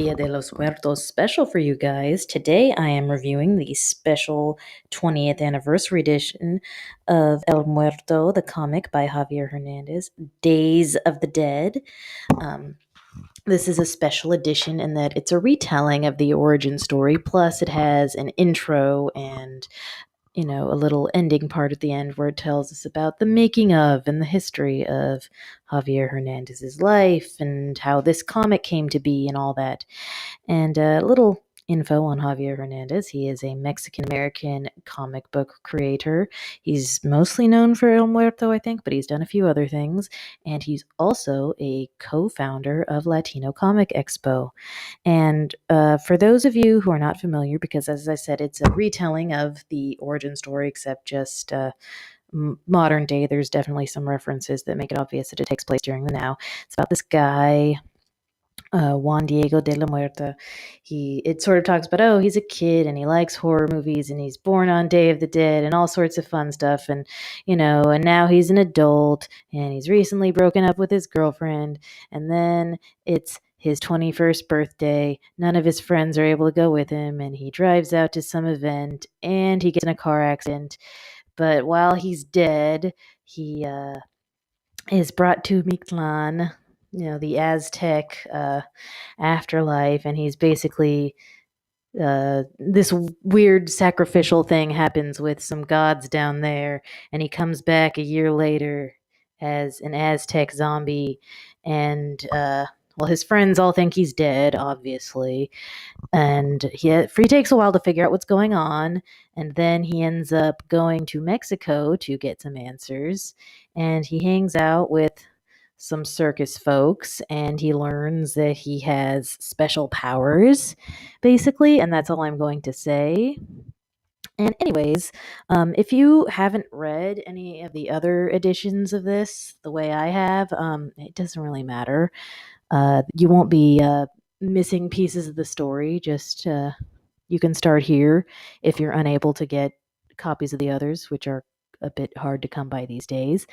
Dia de los Muertos special for you guys. Today I am reviewing the special 20th anniversary edition of El Muerto, the comic by Javier Hernandez, Daze of the Dead. Um, this is a special edition in that it's a retelling of the origin story, plus it has an intro and a little ending part at the end where it tells us about the making of and the history of Javier Hernandez's life and how this comic came to be and all that. And a little info on Javier Hernandez. He is a Mexican American comic book creator. He's mostly known for El Muerto, I think, but he's done a few other things. And he's also a co founder of Latino Comic Expo. And for those of you who are not familiar, because as I said, it's a retelling of the origin story, except just modern day, there's definitely some references that make it obvious that it takes place during the now. It's about this guy, Juan Diego de la Muerta. It sort of talks about, oh, he's a kid and he likes horror movies and he's born on Day of the Dead and all sorts of fun stuff. And, and now he's an adult and he's recently broken up with his girlfriend. And then it's his 21st birthday. None of his friends are able to go with him. And he drives out to some event and he gets in a car accident. But while he's dead, he is brought to Mictlan, the Aztec afterlife, and he's basically this weird sacrificial thing happens with some gods down there, and he comes back a year later as an Aztec zombie, and his friends all think he's dead, obviously, and he takes a while to figure out what's going on, and then he ends up going to Mexico to get some answers, and he hangs out with some circus folks, and he learns that he has special powers, basically, and that's all I'm going to say. And anyways, if you haven't read any of the other editions of this the way I have, it doesn't really matter. You won't be missing pieces of the story. Just you can start here if you're unable to get copies of the others, which are a bit hard to come by these days.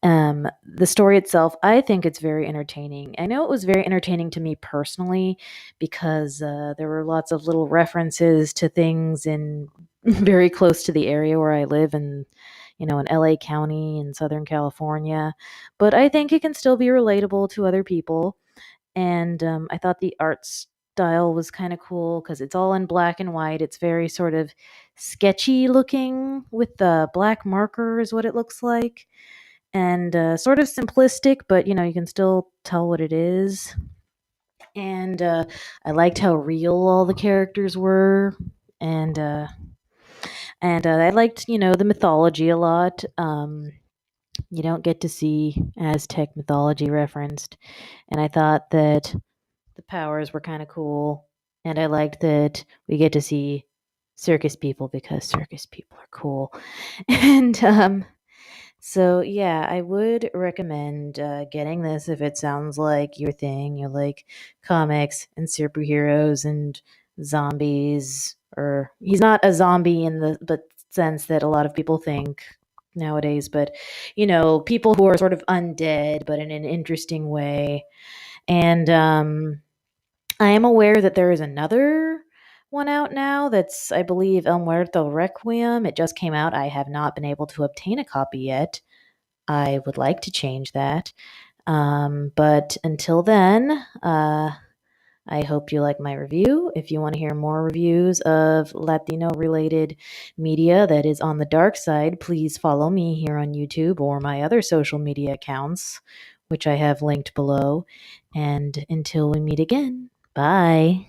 The story itself, I think it's very entertaining. I know it was very entertaining to me personally because there were lots of little references to things in very close to the area where I live in LA County in Southern California. But I think it can still be relatable to other people. And I thought the art style was kind of cool because it's all in black and white. It's very sort of sketchy looking with the black marker is what it looks like. And sort of simplistic, but you can still tell what it is. And I liked how real all the characters were. And I liked, the mythology a lot. You don't get to see Aztec mythology referenced. And I thought that the powers were kind of cool. And I liked that we get to see circus people because circus people are cool. And so, yeah, I would recommend getting this if it sounds like your thing. You like comics and superheroes and zombies. Or he's not a zombie in the sense that a lot of people think nowadays, but people who are sort of undead, but in an interesting way. And I am aware that there is another one out now that's, I believe, El Muerto Requiem. It just came out. I have not been able to obtain a copy yet. I would like to change that. But until then, I hope you like my review. If you want to hear more reviews of Latino-related media that is on the dark side, please follow me here on YouTube or my other social media accounts, which I have linked below. And until we meet again, bye.